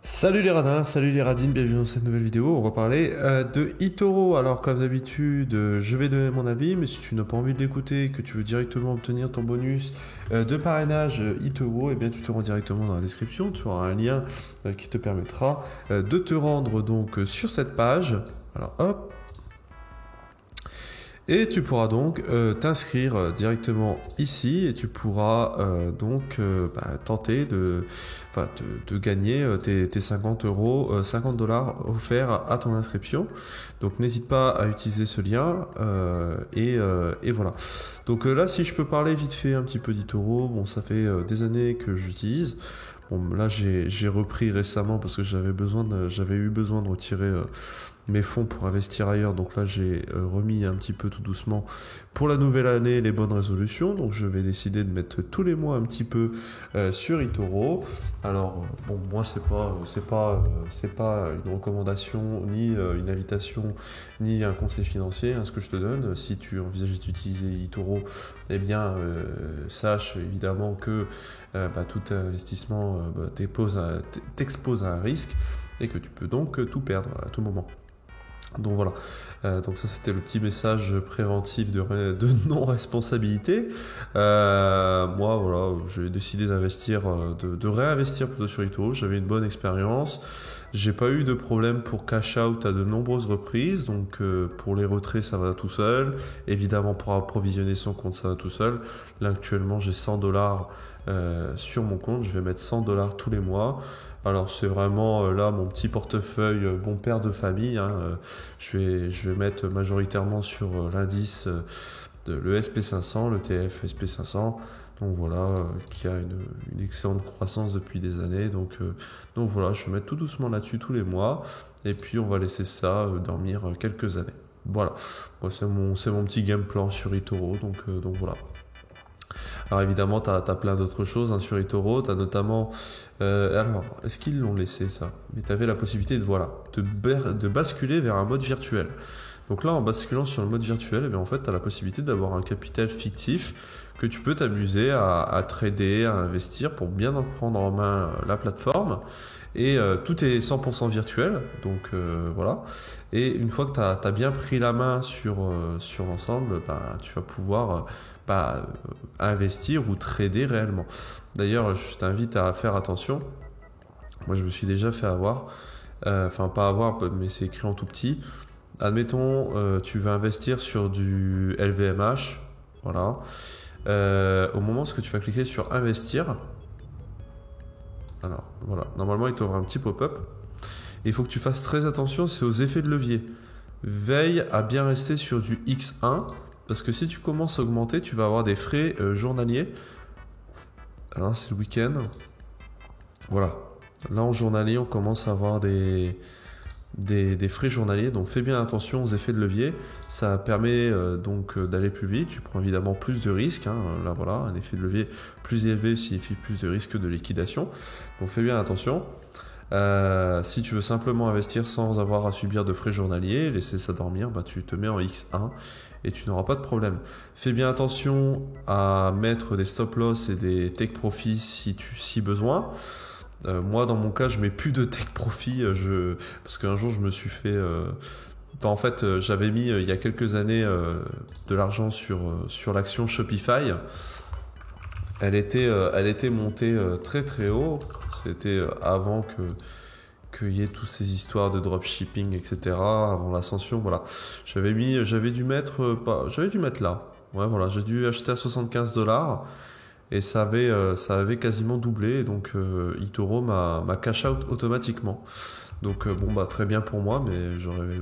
Salut les radins, salut les radines, bienvenue dans cette nouvelle vidéo. On va parler de eToro. Alors comme d'habitude, je vais donner mon avis, mais si tu n'as pas envie de l'écouter, que tu veux directement obtenir ton bonus de parrainage eToro, eh bien tu te rends directement dans la description. Tu auras un lien qui te permettra de te rendre donc sur cette page. Alors hop. Et tu pourras donc t'inscrire directement ici et tu pourras tenter de gagner tes 50 euros, 50 dollars offerts à ton inscription. Donc n'hésite pas à utiliser ce lien et voilà. Donc là, si je peux parler vite fait un petit peu d'eToro, bon, ça fait des années que j'utilise. Bon, là, j'ai repris récemment parce que j'avais eu besoin de retirer mes fonds pour investir ailleurs. Donc là, j'ai remis un petit peu tout doucement pour la nouvelle année les bonnes résolutions. Donc je vais décider de mettre tous les mois un petit peu sur eToro. Alors bon, moi c'est pas une recommandation ni une invitation ni un conseil financier, hein, ce que je te donne. Si tu envisages d'utiliser eToro, eh bien sache évidemment que tout investissement t'expose à un risque et que tu peux donc tout perdre à tout moment. Donc voilà, donc ça c'était le petit message préventif de non-responsabilité. Moi voilà, j'ai décidé d'investir, de réinvestir plutôt sur eToro. J'avais une bonne expérience. J'ai pas eu de problème pour cash out à de nombreuses reprises. Donc pour les retraits ça va tout seul. Évidemment pour approvisionner son compte ça va tout seul. Là actuellement j'ai 100 dollars sur mon compte. Je vais mettre 100 dollars tous les mois. Alors c'est vraiment là mon petit portefeuille bon père de famille, hein. Je vais mettre majoritairement sur l'indice de l'ESP500, l'ETF SP500. Donc voilà, qui a une excellente croissance depuis des années. Donc voilà, je vais mettre tout doucement là-dessus tous les mois. Et puis on va laisser ça dormir quelques années. Voilà, moi, c'est mon petit game plan sur eToro. Donc voilà. Alors évidemment, tu as plein d'autres choses hein, sur eToro. Tu as notamment... alors, est-ce qu'ils l'ont laissé ça? Mais tu avais la possibilité de basculer vers un mode virtuel. Donc là, en basculant sur le mode virtuel, eh bien, en fait, tu as la possibilité d'avoir un capital fictif que tu peux t'amuser à trader, à investir pour bien en prendre en main la plateforme. Et tout est 100% virtuel, donc voilà. Et une fois que tu as bien pris la main sur l'ensemble, tu vas pouvoir investir ou trader réellement. D'ailleurs, je t'invite à faire attention. Moi, je me suis déjà fait avoir. Enfin, pas avoir, mais c'est écrit en tout petit. Admettons, tu vas investir sur du LVMH. Voilà. Au moment où tu vas cliquer sur investir, alors voilà, normalement il t'aura un petit pop-up. Et il faut que tu fasses très attention, c'est aux effets de levier. Veille à bien rester sur du X1, parce que si tu commences à augmenter, tu vas avoir des frais journaliers. Alors c'est le week-end. Voilà. Là en journalier, on commence à avoir des frais journaliers, donc fais bien attention aux effets de levier. Ça permet donc d'aller plus vite. Tu prends évidemment plus de risques, hein. Là voilà, un effet de levier plus élevé signifie plus de risques de liquidation, donc fais bien attention. Si tu veux simplement investir sans avoir à subir de frais journaliers, laisser ça dormir, tu te mets en X1 et tu n'auras pas de problème. Fais bien attention à mettre des stop loss et des take profits si besoin. Moi dans mon cas je mets plus de take profit parce qu'un jour je me suis fait j'avais mis il y a quelques années de l'argent sur l'action Shopify. Elle était montée très très haut. C'était avant qu'il y ait toutes ces histoires de dropshipping, etc. Avant l'ascension, voilà. J'avais dû mettre là. Ouais, voilà, j'ai dû acheter à 75 dollars et ça avait quasiment doublé. Donc eToro m'a cash out automatiquement. Donc très bien pour moi, mais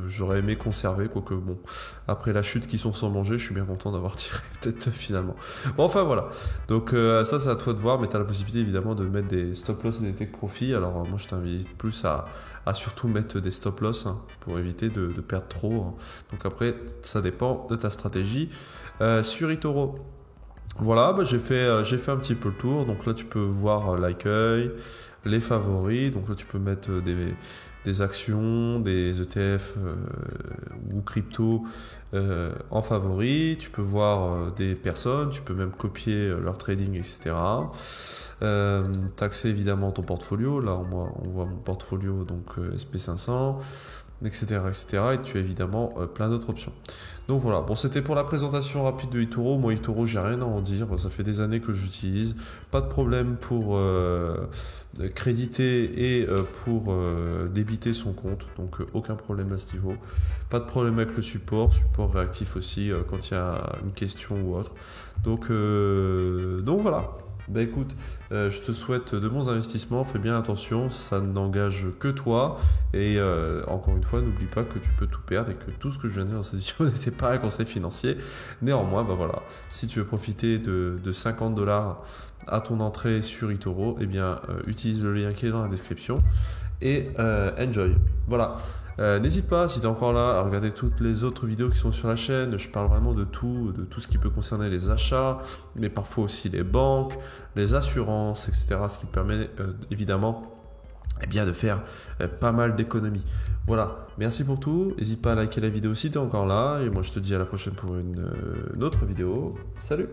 j'aurais aimé conserver, quoique bon, après la chute qui sont sans manger, je suis bien content d'avoir tiré peut-être finalement. Bon, enfin voilà, donc ça c'est à toi de voir, mais tu as la possibilité évidemment de mettre des stop loss et des take profit. Alors moi je t'invite plus à surtout mettre des stop loss hein, pour éviter de perdre trop, hein. Donc après ça dépend de ta stratégie sur eToro. Voilà, bah, j'ai fait un petit peu le tour. Donc là, tu peux voir l'accueil, les favoris. Donc là, tu peux mettre des actions, des ETF ou crypto en favoris. Tu peux voir des personnes, tu peux même copier leur trading, etc. Taxer évidemment ton portfolio. Là, on voit mon portfolio, donc SP500, etc., etc. Et tu as évidemment plein d'autres options. Donc voilà, bon, c'était pour la présentation rapide de eToro. Moi, eToro, j'ai rien à en dire. Ça fait des années que j'utilise. Pas de problème pour créditer et pour débiter son compte. Donc aucun problème à ce niveau. Pas de problème avec le support réactif aussi quand il y a une question ou autre. Donc voilà. Bah écoute, je te souhaite de bons investissements, fais bien attention, ça n'engage que toi. Et encore une fois, n'oublie pas que tu peux tout perdre et que tout ce que je viens de dire dans cette vidéo n'était pas un conseil financier. Néanmoins, bah voilà, si tu veux profiter de 50 $ à ton entrée sur eToro, eh bien utilise le lien qui est dans la description et enjoy. Voilà. N'hésite pas, si tu es encore là, à regarder toutes les autres vidéos qui sont sur la chaîne. Je parle vraiment de tout ce qui peut concerner les achats, mais parfois aussi les banques, les assurances, etc. Ce qui te permet évidemment de faire pas mal d'économies. Voilà, merci pour tout. N'hésite pas à liker la vidéo si tu es encore là. Et moi je te dis à la prochaine pour une autre vidéo. Salut!